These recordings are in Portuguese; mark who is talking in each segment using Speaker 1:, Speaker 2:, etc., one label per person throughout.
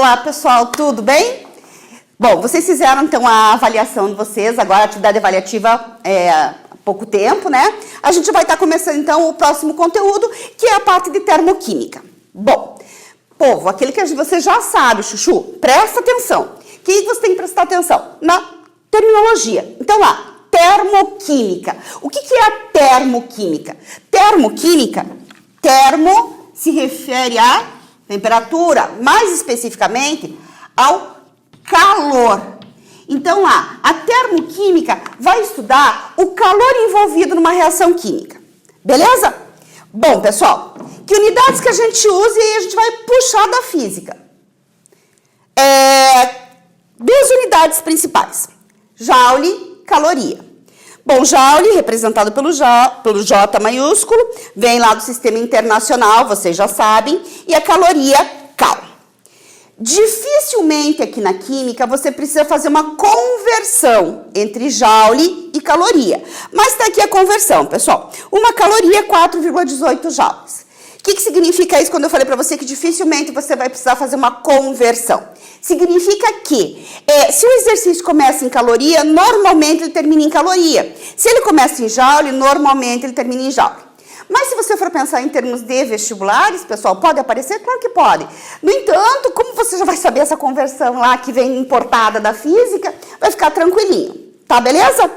Speaker 1: Olá, pessoal, tudo bem? Bom, vocês fizeram então a avaliação de vocês, agora a atividade avaliativa há pouco tempo, né? A gente vai estar começando então o próximo conteúdo, que é a parte de termoquímica. Bom, povo, aquele que você já sabe, chuchu, presta atenção. O que você tem que prestar atenção? Na terminologia. Então lá, termoquímica. O que é a termoquímica? Termoquímica, termo se refere à temperatura, mais especificamente ao calor. Então lá, a termoquímica vai estudar o calor envolvido numa reação química. Beleza? Bom, pessoal, que unidades que a gente usa e aí a gente vai puxar da física. Duas unidades principais. Joule, caloria. Bom, Joule, representado pelo J maiúsculo, vem lá do sistema internacional, vocês já sabem, e a caloria, cal. Dificilmente aqui na química você precisa fazer uma conversão entre Joule e caloria. Mas está aqui a conversão, pessoal. Uma caloria é 4,18 joules. O que significa isso quando eu falei para você que dificilmente você vai precisar fazer uma conversão? Significa que se o exercício começa em caloria, normalmente ele termina em caloria. Se ele começa em joule, normalmente ele termina em joule. Mas se você for pensar em termos de vestibulares, pessoal, pode aparecer? Claro que pode. No entanto, como você já vai saber essa conversão lá que vem importada da física, vai ficar tranquilinho, tá beleza?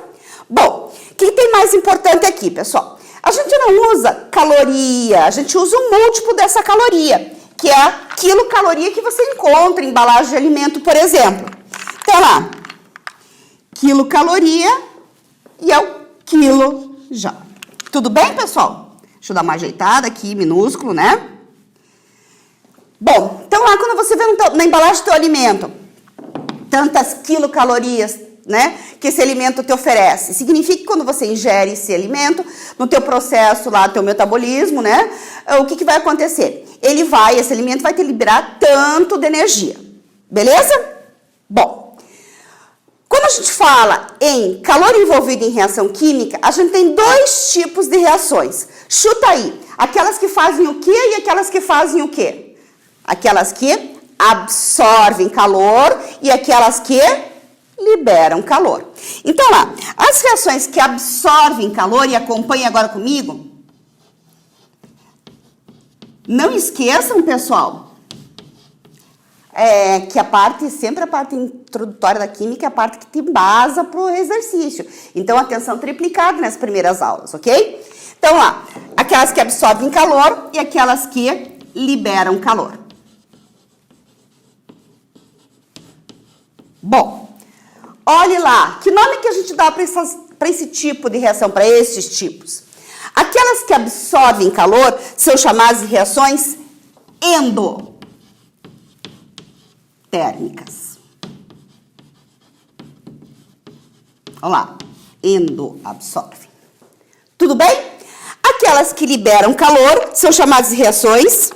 Speaker 1: Bom, o que tem mais importante aqui, pessoal? A gente não usa caloria, a gente usa um múltiplo dessa caloria, que é a quilocaloria que você encontra em embalagem de alimento, por exemplo. Então lá, quilocaloria e é o quilojoule. Tudo bem, pessoal? Deixa eu dar uma ajeitada aqui, minúsculo, né? Bom, então lá quando você vê na embalagem do teu alimento, tantas quilocalorias, né, que esse alimento te oferece, significa que quando você ingere esse alimento, no teu processo lá, teu metabolismo, né, o que vai acontecer? Esse alimento vai te liberar tanto de energia, beleza? Bom, quando a gente fala em calor envolvido em reação química, a gente tem dois tipos de reações. Chuta aí, aquelas que fazem o quê e aquelas que fazem o quê? Aquelas que absorvem calor e aquelas que liberam calor. Então lá, as reações que absorvem calor, e acompanhem agora comigo, não esqueçam, pessoal, que sempre a parte introdutória da química é a parte que te embasa para o exercício. Então, atenção triplicada nas primeiras aulas, ok? Então lá, aquelas que absorvem calor e aquelas que liberam calor. Bom, olhe lá, que nome que a gente dá para esse tipo de reação, para esses tipos? Aquelas que absorvem calor são chamadas de reações endotérmicas. Olha lá, endoabsorvem. Tudo bem? Aquelas que liberam calor são chamadas de reações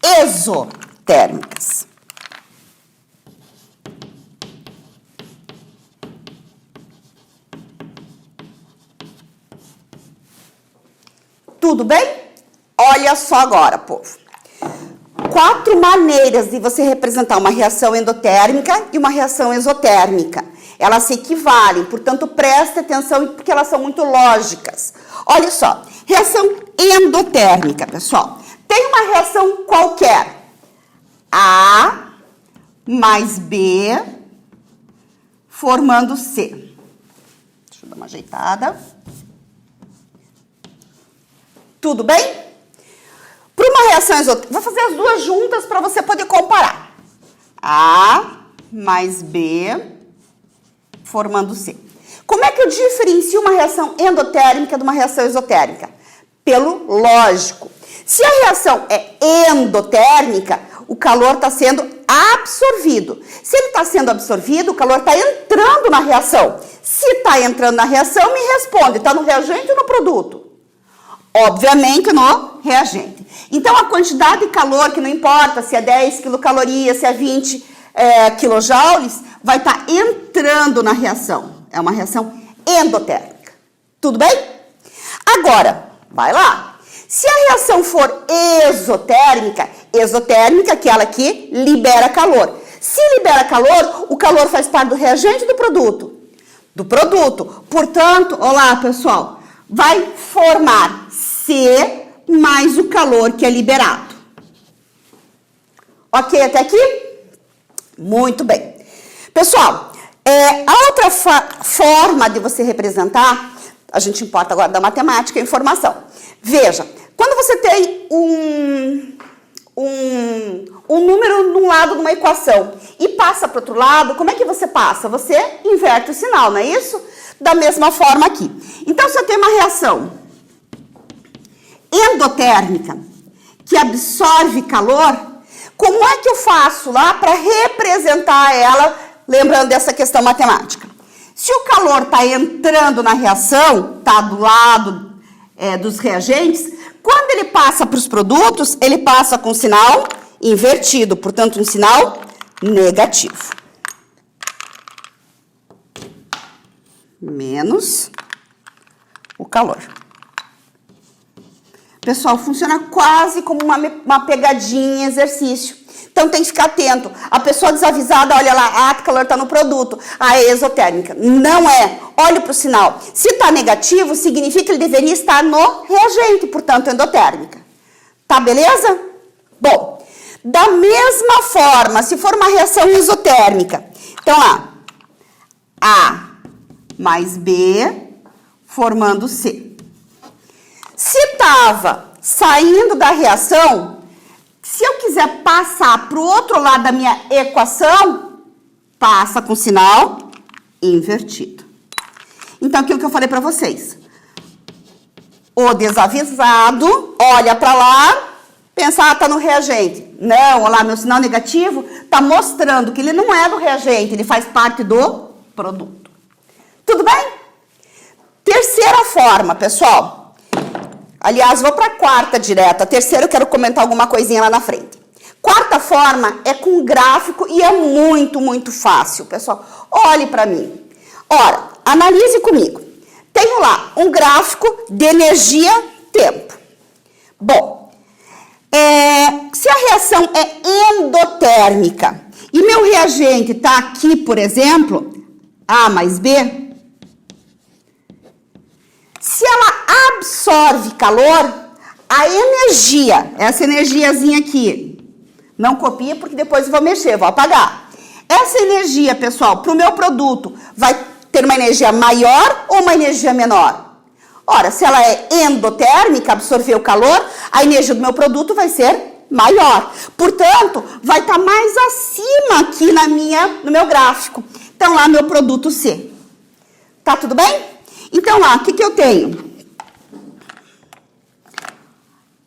Speaker 1: exotérmicas. Tudo bem? Olha só agora, povo. 4 maneiras de você representar uma reação endotérmica e uma reação exotérmica. Elas se equivalem, portanto, preste atenção porque elas são muito lógicas. Olha só, reação endotérmica, pessoal. Tem uma reação qualquer. A mais B formando C. Deixa eu dar uma ajeitada. Tudo bem? Para uma reação exotérmica, vou fazer as duas juntas para você poder comparar. A mais B formando C. Como é que eu diferencio uma reação endotérmica de uma reação exotérmica? Pelo lógico. Se a reação é endotérmica, o calor está sendo absorvido. Se ele está sendo absorvido, o calor está entrando na reação. Se está entrando na reação, me responde, está no reagente ou no produto? Obviamente no reagente. Então, a quantidade de calor, que não importa se é 10 quilocalorias, se é 20 quilojoules, vai estar entrando na reação. É uma reação endotérmica. Tudo bem? Agora, vai lá. Se a reação for exotérmica, exotérmica é aquela que libera calor. Se libera calor, o calor faz parte do reagente ou do produto? Do produto. Portanto, olá pessoal, vai formar C mais o calor que é liberado. Ok até aqui? Muito bem. Pessoal, a outra forma de você representar, a gente importa agora da matemática e informação. Veja, quando você tem um número num lado de uma equação e passa para o outro lado, como é que você passa? Você inverte o sinal, não é isso? Da mesma forma aqui. Então, se eu tenho uma reação endotérmica que absorve calor, como é que eu faço lá para representar ela, lembrando dessa questão matemática? Se o calor está entrando na reação, está do lado dos reagentes, quando ele passa para os produtos, ele passa com sinal invertido, portanto, um sinal negativo. Menos o calor. Pessoal, funciona quase como uma pegadinha em exercício. Então, tem que ficar atento. A pessoa desavisada, olha lá, o calor está no produto. É exotérmica. Não é. Olhe para o sinal. Se está negativo, significa que ele deveria estar no reagente, portanto, endotérmica. Tá, beleza? Bom, da mesma forma, se for uma reação isotérmica, então lá, A mais B formando C. Se estava saindo da reação, se eu quiser passar para o outro lado da minha equação, passa com sinal invertido. Então, aquilo que eu falei para vocês. O desavisado olha para lá, pensa, tá no reagente. Não, olha lá, meu sinal negativo está mostrando que ele não é do reagente, ele faz parte do produto. Tudo bem? Terceira forma, pessoal. Aliás, vou para a quarta direto. A terceira eu quero comentar alguma coisinha lá na frente. Quarta forma é com gráfico e é muito, muito fácil, pessoal. Olhe para mim. Ora, analise comigo. Tenho lá um gráfico de energia-tempo. Bom, se a reação é endotérmica e meu reagente está aqui, por exemplo, A mais B, se ela absorve calor, a energia, essa energiazinha aqui, não copia porque depois eu vou mexer, vou apagar. Essa energia, pessoal, para o meu produto, vai ter uma energia maior ou uma energia menor? Ora, se ela é endotérmica, absorver o calor, a energia do meu produto vai ser maior. Portanto, vai estar mais acima aqui no meu gráfico. Então, lá, meu produto C. Tá tudo bem? Então, lá, o que eu tenho?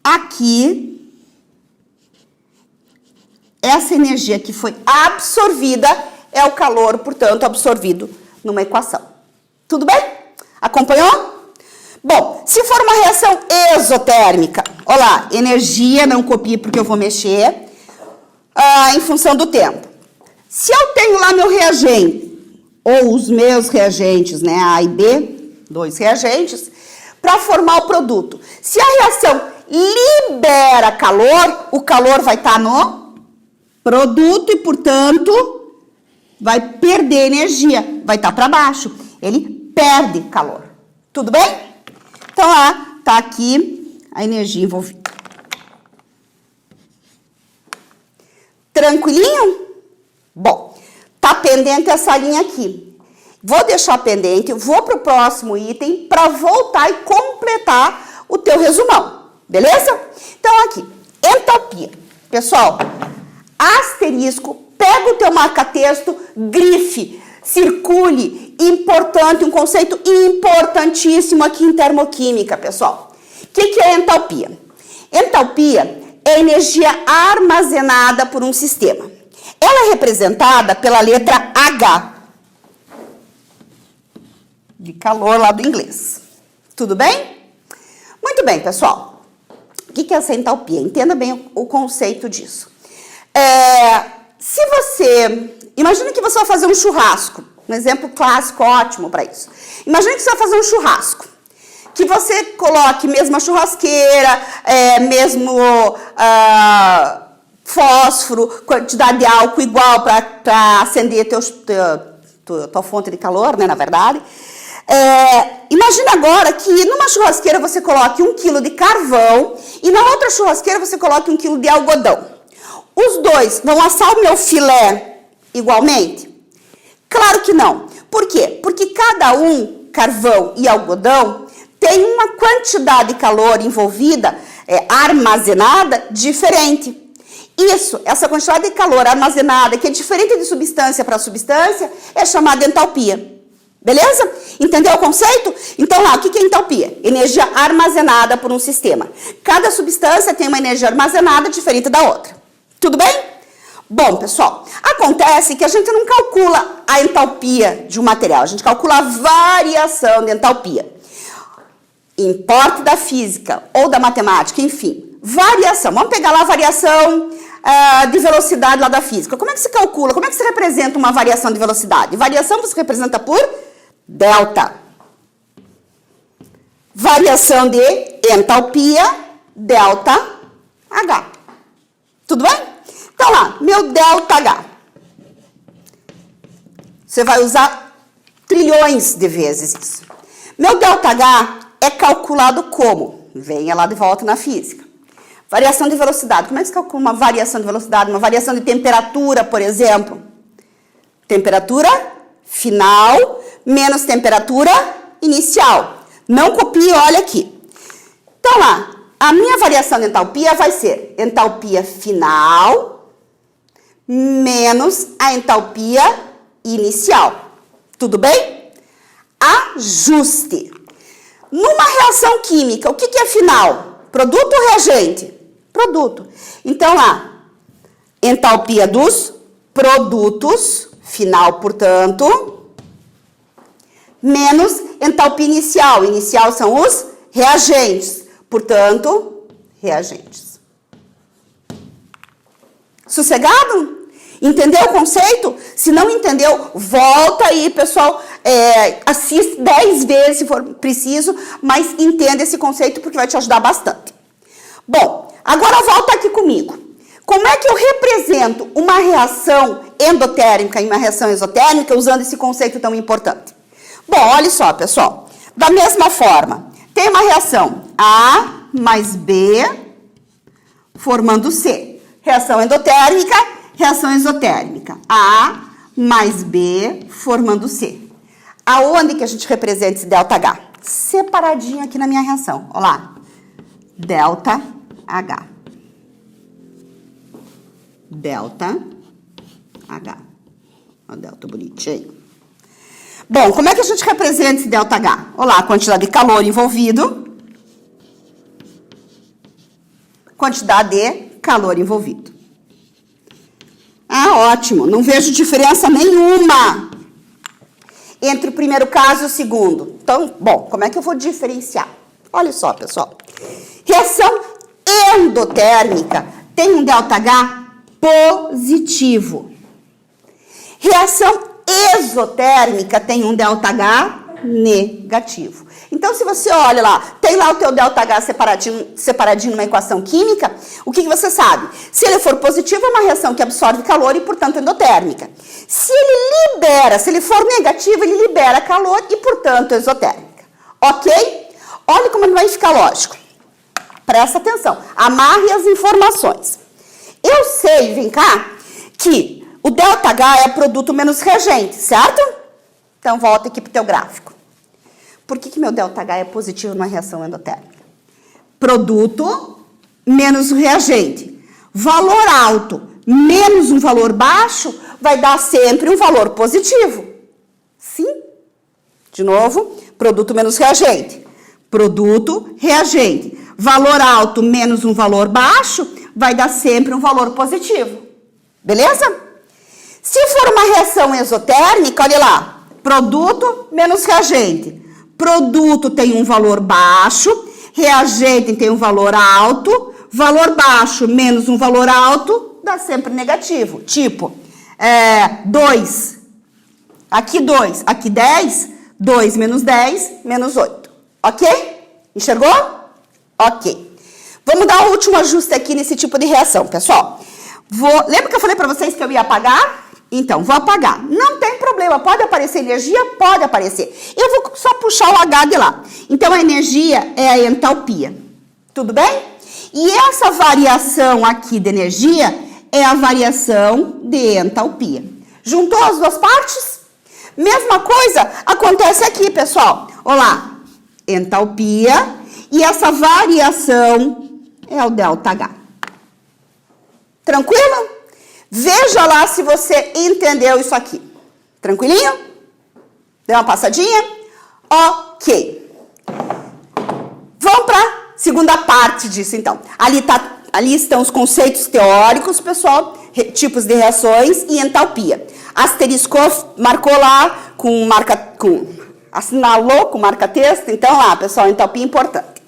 Speaker 1: Aqui, essa energia que foi absorvida é o calor, portanto, absorvido numa equação. Tudo bem? Acompanhou? Bom, se for uma reação exotérmica, olha lá, energia, não copie porque eu vou mexer, em função do tempo. Se eu tenho lá meu reagente, ou os meus reagentes, né, A e B, 2 reagentes, para formar o produto. Se a reação libera calor, o calor vai estar no produto e, portanto, vai perder energia, vai estar para baixo. Ele perde calor. Tudo bem? Então, lá, está aqui a energia envolvida. Tranquilinho? Bom, tá pendente essa linha aqui. Vou deixar pendente, vou para o próximo item para voltar e completar o teu resumão, beleza? Então, aqui, entalpia. Pessoal, asterisco, pega o teu marca-texto, grife, circule, importante, um conceito importantíssimo aqui em termoquímica, pessoal. O que é entalpia? Entalpia é energia armazenada por um sistema. Ela é representada pela letra H, de calor lá do inglês. Tudo bem? Muito bem, pessoal. O que é essa entalpia? Entenda bem o conceito disso. Se você... Imagina que você vai fazer um churrasco. Um exemplo clássico, ótimo para isso. Imagina que você vai fazer um churrasco. que você coloque mesmo a churrasqueira, mesmo fósforo, quantidade de álcool igual para acender tua fonte de calor, né, na verdade. Imagina agora que numa churrasqueira você coloque 1 quilo de carvão e na outra churrasqueira você coloque 1 quilo de algodão. Os dois vão assar o meu filé igualmente? Claro que não. Por quê? Porque cada um, carvão e algodão, tem uma quantidade de calor envolvida, armazenada, diferente. Essa quantidade de calor armazenada, que é diferente de substância para substância, é chamada entalpia. Beleza? Entendeu o conceito? Então lá, o que é entalpia? Energia armazenada por um sistema. Cada substância tem uma energia armazenada diferente da outra. Tudo bem? Bom, pessoal, acontece que a gente não calcula a entalpia de um material, a gente calcula a variação de entalpia. Importa da física ou da matemática, enfim, variação. Vamos pegar lá a variação de velocidade lá da física. Como é que se calcula? Como é que se representa uma variação de velocidade? Variação você representa por delta. Variação de entalpia, delta H. Tudo bem? Então lá, meu delta H. Você vai usar trilhões de vezes isso. Meu delta H é calculado como? Venha lá de volta na física. Variação de velocidade. Como é que se calcula uma variação de velocidade? Uma variação de temperatura, por exemplo. Temperatura final menos temperatura inicial. Não copie, olha aqui. Então lá, a minha variação de entalpia vai ser entalpia final menos a entalpia inicial. Tudo bem? Ajuste. Numa reação química, o que é final? Produto ou reagente? Produto. Então lá, entalpia dos produtos, final, portanto, menos entalpia inicial. Inicial são os reagentes. Portanto, reagentes. Sossegado? Entendeu o conceito? Se não entendeu, volta aí, pessoal. Assiste 10 vezes se for preciso, mas entenda esse conceito porque vai te ajudar bastante. Bom, agora volta aqui comigo. Como é que eu represento uma reação endotérmica e uma reação exotérmica usando esse conceito tão importante? Bom, olha só, pessoal. Da mesma forma, tem uma reação A mais B formando C. Reação endotérmica, reação exotérmica. A mais B formando C. Aonde que a gente representa esse delta H? Separadinho aqui na minha reação. Olha lá. Delta H. Delta H. Olha o delta bonitinho. Bom, como é que a gente representa esse delta H? Olha lá, a quantidade de calor envolvido. Quantidade de calor envolvido. Ah, ótimo. Não vejo diferença nenhuma entre o primeiro caso e o segundo. Então, bom, como é que eu vou diferenciar? Olha só, pessoal. Reação endotérmica tem um delta H positivo. Reação exotérmica tem um delta H negativo. Então, se você olha lá, tem lá o teu delta H separadinho numa equação química, o que você sabe? Se ele for positivo, é uma reação que absorve calor e, portanto, endotérmica. Se ele for negativo, ele libera calor e, portanto, exotérmica. Ok? Olha como ele vai ficar lógico. Presta atenção. Amarre as informações. Eu sei, vem cá, que o delta H é produto menos reagente, certo? Então, volta aqui para o teu gráfico. Por que meu delta H é positivo numa reação endotérmica? Produto menos o reagente. Valor alto menos um valor baixo vai dar sempre um valor positivo. Sim? De novo, produto menos reagente. Produto, reagente. Valor alto menos um valor baixo vai dar sempre um valor positivo. Beleza? Se for uma reação exotérmica, olha lá. Produto menos reagente. Produto tem um valor baixo, reagente tem um valor alto, valor baixo menos um valor alto dá sempre negativo. Tipo, 2, aqui 2, aqui 10, 2 menos 10, menos 8. Ok? Enxergou? Ok. Vamos dar o último ajuste aqui nesse tipo de reação, pessoal. Lembra que eu falei para vocês que eu ia apagar? Então, vou apagar. Não tem problema, pode aparecer energia? Pode aparecer. Eu vou só puxar o H de lá. Então, a energia é a entalpia. Tudo bem? E essa variação aqui de energia é a variação de entalpia. Juntou as duas partes? Mesma coisa acontece aqui, pessoal. Olha lá, entalpia e essa variação é o ΔH. Tranquilo? Veja lá se você entendeu isso aqui. Tranquilinho? Deu uma passadinha? Ok. Vamos para a segunda parte disso, então. Ali estão os conceitos teóricos, pessoal, tipos de reações e entalpia. Asteriscou, marcou lá assinalou com marca-texto. Então, lá, pessoal, entalpia é importante.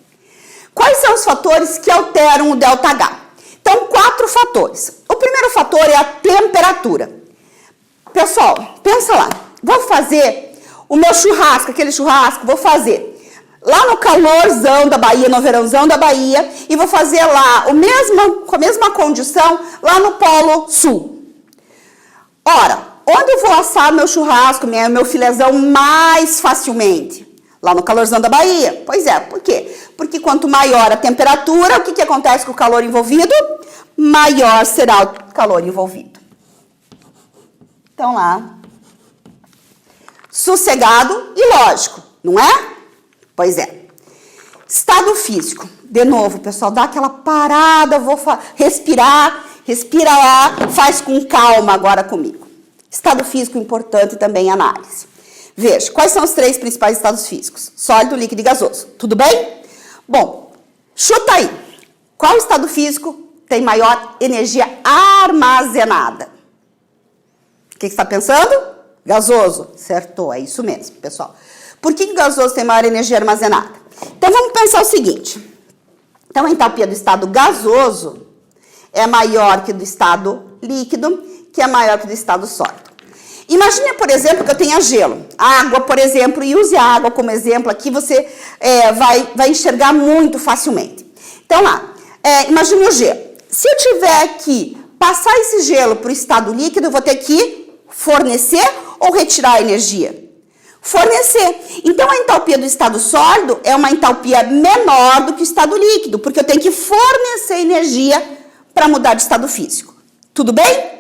Speaker 1: Quais são os fatores que alteram o ΔH? Então, 4 fatores. O primeiro fator é a temperatura. Pessoal, pensa lá. Vou fazer o meu churrasco, aquele churrasco, vou fazer lá no calorzão da Bahia, no verãozão da Bahia, e vou fazer lá com a mesma condição lá no Polo Sul. Ora, onde eu vou assar meu churrasco, meu filézão mais facilmente? Lá no calorzão da Bahia. Pois é, por quê? Porque quanto maior a temperatura, o que acontece com o calor envolvido? Maior será o calor envolvido. Então lá, sossegado e lógico, não é? Pois é. Estado físico. De novo, pessoal, dá aquela parada, vou respirar, respira lá, faz com calma agora comigo. Estado físico importante também análise. Veja, quais são os 3 principais estados físicos? Sólido, líquido e gasoso. Tudo bem? Bom, chuta aí. Qual estado físico tem maior energia armazenada? O que você está pensando? Gasoso. Acertou, é isso mesmo, pessoal. Por que o gasoso tem maior energia armazenada? Então, vamos pensar o seguinte. Então, a entalpia do estado gasoso é maior que do estado líquido, que é maior que do estado sólido. Imagine, por exemplo, que eu tenha gelo. Água, por exemplo, e use a água como exemplo aqui, você vai enxergar muito facilmente. Então, lá, imagine o gelo. Se eu tiver que passar esse gelo para o estado líquido, eu vou ter que fornecer ou retirar a energia? Fornecer. Então, a entalpia do estado sólido é uma entalpia menor do que o estado líquido, porque eu tenho que fornecer energia para mudar de estado físico. Tudo bem?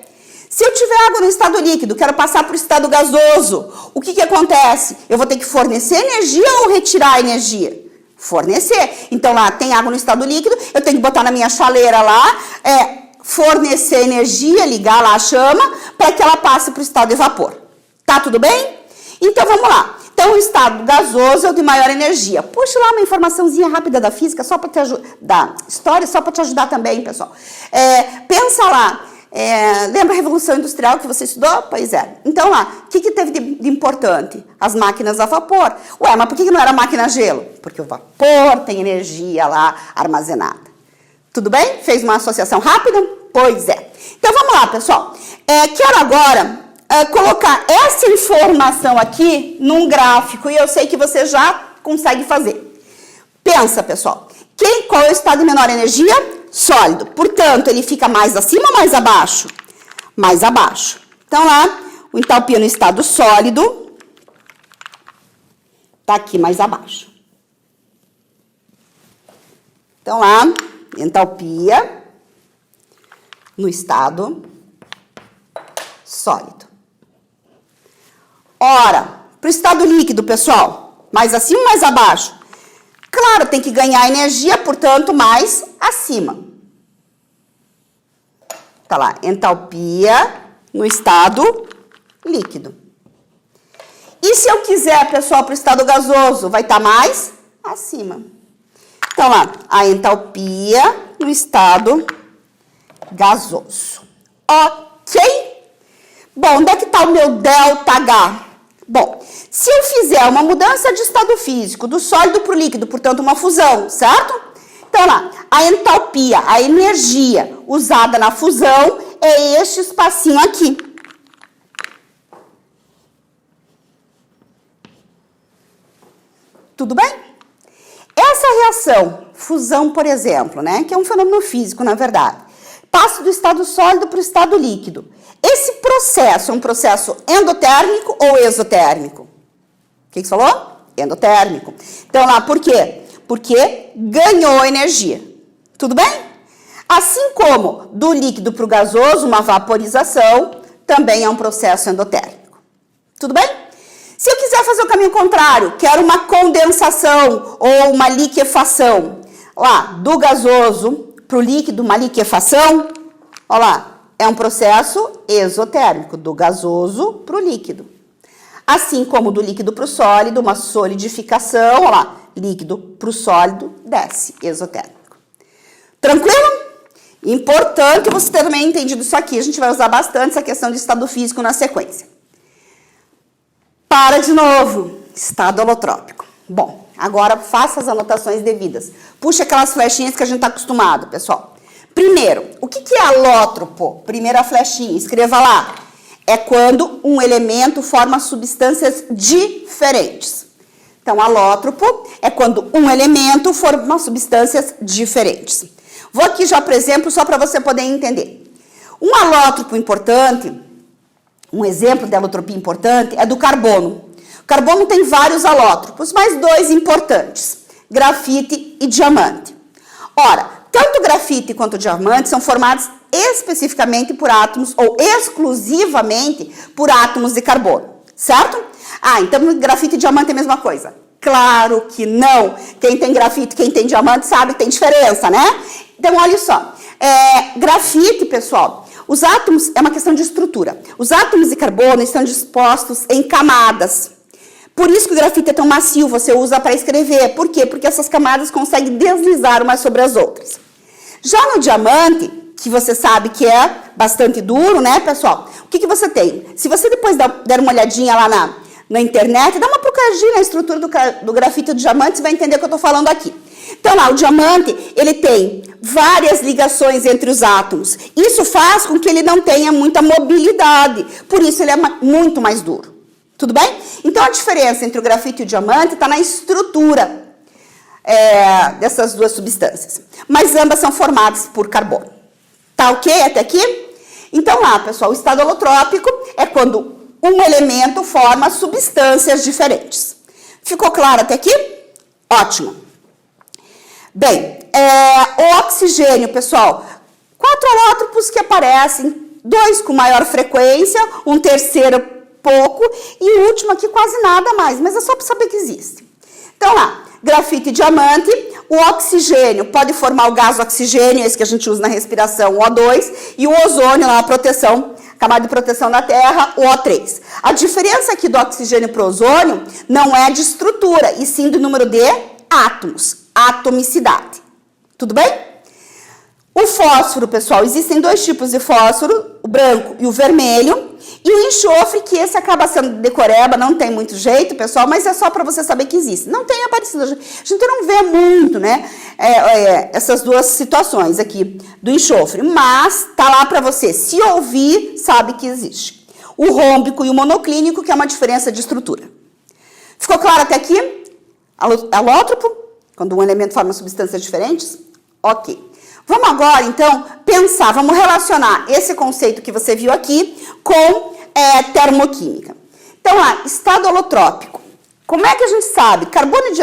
Speaker 1: Se eu tiver água no estado líquido, quero passar para o estado gasoso, o que acontece? Eu vou ter que fornecer energia ou retirar a energia? Fornecer. Então, lá tem água no estado líquido, eu tenho que botar na minha chaleira lá, fornecer energia, ligar lá a chama, para que ela passe para o estado de vapor. Tá tudo bem? Então, vamos lá. Então, o estado gasoso é o de maior energia. Puxa lá uma informaçãozinha rápida da física, só para te ajudar, da história, só para te ajudar também, pessoal. Pensa lá. Lembra a Revolução Industrial que você estudou? Pois é. Então lá, o que teve de importante? As máquinas a vapor. Ué, mas por que não era máquina a gelo? Porque o vapor tem energia lá armazenada. Tudo bem? Fez uma associação rápida? Pois é. Então vamos lá, pessoal. Quero agora colocar essa informação aqui num gráfico e eu sei que você já consegue fazer. Pensa, pessoal. Qual é o estado de menor energia? Sólido. Portanto, ele fica mais acima ou mais abaixo? Mais abaixo. Então, lá, o entalpia no estado sólido está aqui mais abaixo. Então, lá, entalpia no estado sólido. Ora, para o estado líquido, pessoal, mais acima ou mais abaixo? Claro, tem que ganhar energia, portanto, mais acima. Tá lá, entalpia no estado líquido. E se eu quiser, pessoal, para o estado gasoso, vai estar mais acima. Então, lá, a entalpia no estado gasoso. Ok? Bom, onde é que está o meu ΔH? Bom, se eu fizer uma mudança de estado físico, do sólido para o líquido, portanto, uma fusão, certo? Então, lá, a entalpia, a energia usada na fusão é este espacinho aqui. Tudo bem? Essa fusão, por exemplo, né? Que é um fenômeno físico, na verdade. Passa do estado sólido para o estado líquido. Esse processo é um processo endotérmico ou exotérmico? O que você falou? Endotérmico. Então, lá, por quê? Porque ganhou energia. Tudo bem? Assim como do líquido para o gasoso, uma vaporização, também é um processo endotérmico. Tudo bem? Se eu quiser fazer o caminho contrário, quero uma condensação ou uma liquefação, lá, do gasoso para o líquido, uma liquefação, olha lá, é um processo exotérmico, do gasoso para o líquido. Assim como do líquido para o sólido, uma solidificação, olha lá, líquido para o sólido, desce, exotérmico. Tranquilo? Importante você ter também entendido isso aqui, a gente vai usar bastante essa questão de estado físico na sequência. Para de novo, estado holotrópico. Bom, agora faça as anotações devidas. Puxa aquelas flechinhas que a gente está acostumado, pessoal. Primeiro, o que é alótropo? Primeira flechinha, escreva lá. É quando um elemento forma substâncias diferentes. Então, alótropo é quando um elemento forma substâncias diferentes. Vou aqui já, por exemplo, só para você poder entender. Um alótropo importante, um exemplo de alotropia importante, é do carbono. O carbono tem vários alótropos, mas dois importantes, grafite e diamante. Ora, tanto grafite quanto diamante são formados especificamente por átomos ou exclusivamente por átomos de carbono, certo? Ah, então grafite e diamante é a mesma coisa? Claro que não. Quem tem grafite, quem tem diamante sabe que tem diferença, né? Então, olha só. Grafite, pessoal, os átomos, é uma questão de estrutura. Os átomos de carbono estão dispostos em camadas. Por isso que o grafite é tão macio, você usa para escrever. Por quê? Porque essas camadas conseguem deslizar umas sobre as outras. Já no diamante, que você sabe que é bastante duro, né, pessoal? O que você tem? Se você depois der uma olhadinha lá na internet, dá uma procuradinha na estrutura do grafite e do diamante, você vai entender o que eu estou falando aqui. Então, lá, o diamante, ele tem várias ligações entre os átomos. Isso faz com que ele não tenha muita mobilidade. Por isso, ele é muito mais duro. Tudo bem? Então, a diferença entre o grafite e o diamante está na estrutura dessas duas substâncias. Mas ambas são formadas por carbono. Tá ok até aqui? Então, lá, pessoal, o estado holotrópico é quando um elemento forma substâncias diferentes. Ficou claro até aqui? Ótimo. Bem, o oxigênio, pessoal, 4 alótropos que aparecem, 2 com maior frequência, um terceiro pouco e o último aqui quase nada mais, mas é só para saber que existe. Então lá, grafite e diamante, o oxigênio pode formar o gás oxigênio, esse que a gente usa na respiração, o O2, e o ozônio, lá, a proteção, camada de proteção da Terra, o O3. A diferença aqui do oxigênio para o ozônio não é de estrutura, e sim do número de átomos, atomicidade. Tudo bem? O fósforo, pessoal, existem 2 tipos de fósforo, o branco e o vermelho, e o enxofre, que esse acaba sendo decoreba, não tem muito jeito, pessoal, mas é só para você saber que existe. Não tem aparecido, a gente não vê muito, né, essas duas situações aqui do enxofre, mas tá lá para você, se ouvir, sabe que existe. O rômbico e o monoclínico, que é uma diferença de estrutura. Ficou claro até aqui? Alótropo, quando um elemento forma substâncias diferentes? Ok. Vamos agora, então, pensar, vamos relacionar esse conceito que você viu aqui com termoquímica. Então, lá, estado holotrópico. Como é que a gente sabe? Carbono,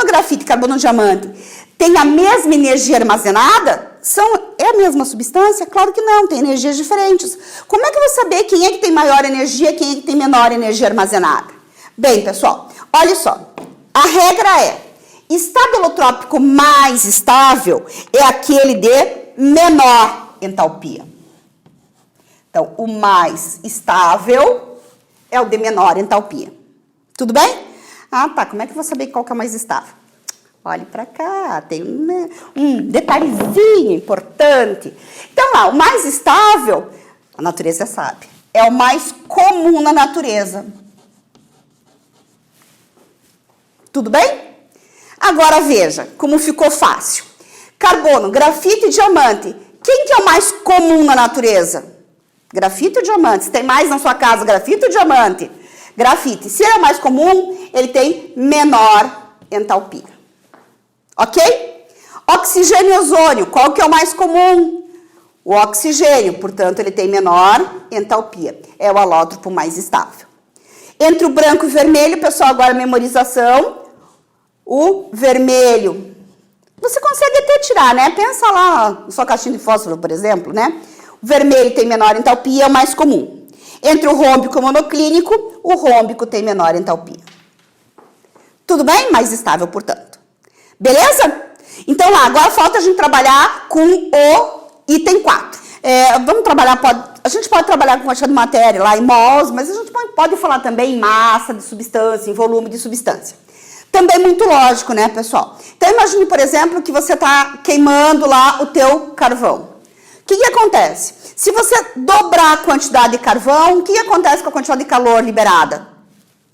Speaker 1: grafite e carbono diamante tem a mesma energia armazenada? É a mesma substância? Claro que não, tem energias diferentes. Como é que eu vou saber quem é que tem maior energia e quem é que tem menor energia armazenada? Bem, pessoal, olha só. A regra é: estado holotrópico mais estável é aquele de menor entalpia. Então, o mais estável é o de menor entalpia. Tudo bem? Ah, tá. Como é que eu vou saber qual que é o mais estável? Olhe para cá, tem um detalhezinho importante. Então, lá, o mais estável, a natureza sabe, é o mais comum na natureza. Tudo bem? Agora veja como ficou fácil. Carbono, grafite e diamante. Quem que é o mais comum na natureza? Grafite ou diamante? Se tem mais na sua casa, grafite ou diamante? Grafite. Se ele é mais comum, ele tem menor entalpia. Ok? Oxigênio e ozônio, qual que é o mais comum? O oxigênio, portanto, ele tem menor entalpia. É o alótropo mais estável. Entre o branco e o vermelho, pessoal, agora memorização. O vermelho, você consegue até tirar, né? Pensa lá na sua caixinha de fósforo, por exemplo, né? O vermelho tem menor entalpia, é o mais comum. Entre o rômbico e o monoclínico, o rômbico tem menor entalpia. Tudo bem? Mais estável, portanto. Beleza? Então, lá, agora falta a gente trabalhar com o item 4. Vamos trabalhar, a gente pode trabalhar com quantidade de matéria lá em mols, mas a gente pode falar também em massa de substância, em volume de substância. Também muito lógico, né, pessoal? Então, imagine, por exemplo, que você está queimando lá o teu carvão. O que acontece? Se você dobrar a quantidade de carvão, o que acontece com a quantidade de calor liberada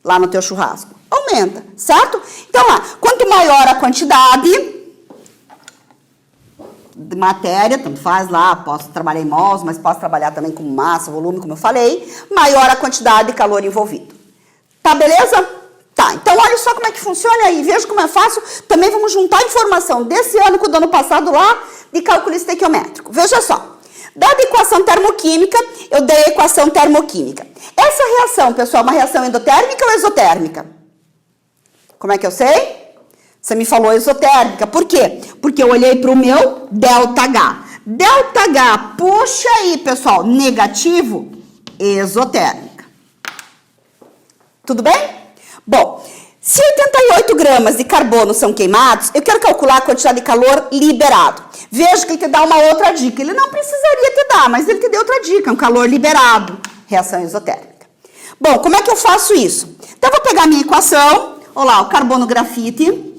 Speaker 1: lá no teu churrasco? Aumenta, certo? Então, lá, quanto maior a quantidade de matéria, tanto faz lá, posso trabalhar em mols, mas posso trabalhar também com massa, volume, como eu falei, maior a quantidade de calor envolvido. Tá, beleza? Tá, então olha só como é que funciona aí, veja como é fácil. Também vamos juntar a informação desse ano com o do ano passado lá, de cálculo estequiométrico. Veja só, dada a equação termoquímica, eu dei a equação termoquímica. Essa reação, pessoal, é uma reação endotérmica ou exotérmica? Como é que eu sei? Você me falou exotérmica. Por quê? Porque eu olhei para o meu ΔH. ΔH, puxa aí, pessoal, negativo, exotérmica. Tudo bem? Bom, se 88 gramas de carbono são queimados, eu quero calcular a quantidade de calor liberado. Veja que ele te dá uma outra dica. Ele não precisaria te dar, mas ele te deu outra dica, um calor liberado, reação exotérmica. Bom, como é que eu faço isso? Então, eu vou pegar a minha equação, olha lá, o carbono grafite,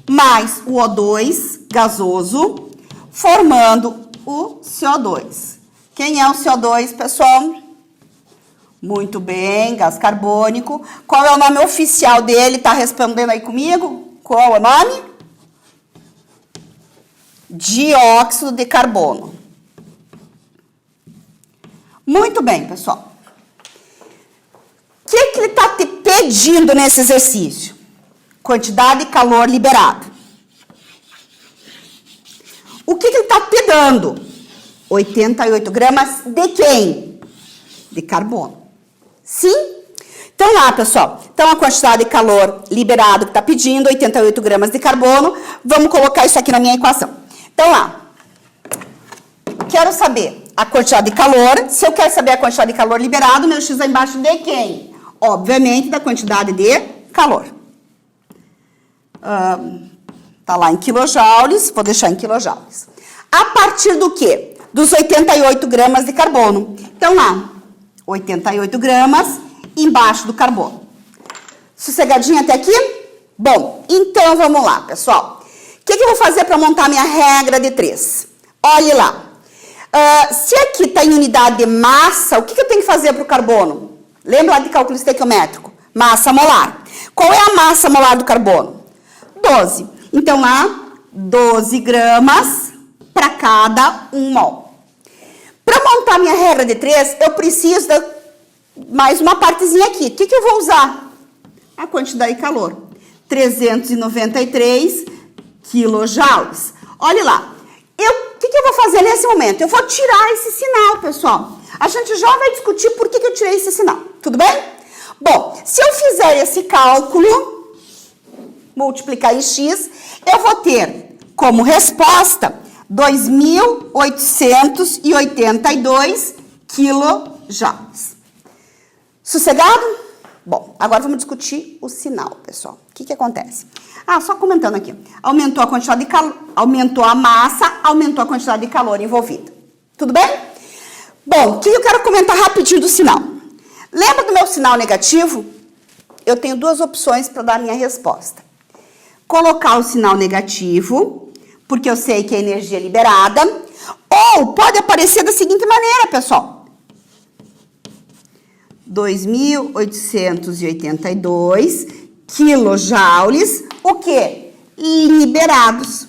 Speaker 1: mais o O2 gasoso, formando o CO2. Quem é o CO2, pessoal? Muito bem, gás carbônico. Qual é o nome oficial dele? Tá respondendo aí comigo? Qual é o nome? Dióxido de carbono. Muito bem, pessoal. O que ele está te pedindo nesse exercício? Quantidade de calor liberado. O que ele está te dando? 88 gramas de quem? De carbono. Sim? Então lá, pessoal. Então a quantidade de calor liberado que está pedindo, 88 gramas de carbono. Vamos colocar isso aqui na minha equação. Então lá. Quero saber a quantidade de calor. Se eu quero saber a quantidade de calor liberado, meu X é embaixo de quem? Obviamente da quantidade de calor. Tá lá em quilojoules, vou deixar em quilojoules. A partir do quê? Dos 88 gramas de carbono. Então lá, 88 gramas embaixo do carbono. Sossegadinho até aqui? Bom, então vamos lá, pessoal. O que eu vou fazer para montar minha regra de 3? Olhe lá. Se aqui está em unidade de massa, o que eu tenho que fazer para o carbono? Lembra lá de cálculo estequiométrico? Massa molar. Qual é a massa molar do carbono? 12. Então, lá, 12 gramas para cada 1 mol. Para montar minha regra de 3, eu preciso de mais uma partezinha aqui. O que eu vou usar? A quantidade de calor. 393 quilojoules. Olha lá. O que eu vou fazer nesse momento? Eu vou tirar esse sinal, pessoal. A gente já vai discutir por que eu tirei esse sinal. Tudo bem? Bom, se eu fizer esse cálculo, multiplicar em x, eu vou ter como resposta 2.882 quilojoules. Sossegado? Bom, agora vamos discutir o sinal, pessoal. O que acontece? Só comentando aqui. Aumentou a quantidade de calor, aumentou a massa, aumentou a quantidade de calor envolvida. Tudo bem? Bom, o que eu quero comentar rapidinho do sinal? Lembra do meu sinal negativo? Eu tenho duas opções para dar a minha resposta. Colocar o sinal negativo, porque eu sei que é energia liberada, ou pode aparecer da seguinte maneira, pessoal. 2.882 quilojoules, o quê? Liberados.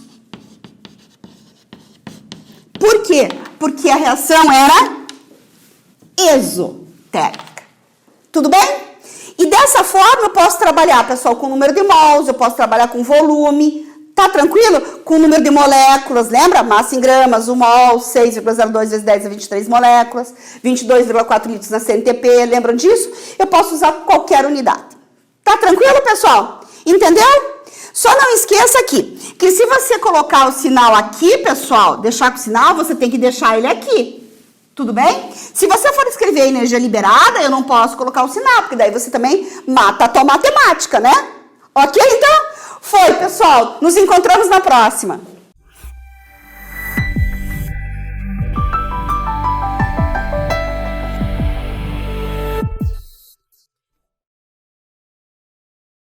Speaker 1: Por quê? Porque a reação era exotérmica. Tudo bem? E dessa forma eu posso trabalhar, pessoal, com o número de mols, eu posso trabalhar com volume, tá tranquilo? Com o número de moléculas, lembra? Massa em gramas, 1 mol, 6,02 vezes 10 a 23 moléculas, 22,4 litros na CNTP, lembram disso? Eu posso usar qualquer unidade. Tá tranquilo, pessoal? Entendeu? Só não esqueça aqui, que se você colocar o sinal aqui, pessoal, deixar com o sinal, você tem que deixar ele aqui. Tudo bem? Se você for escrever energia liberada, eu não posso colocar o sinal, porque daí você também mata a tua matemática, né? Ok, então? Foi, pessoal. Nos encontramos na próxima.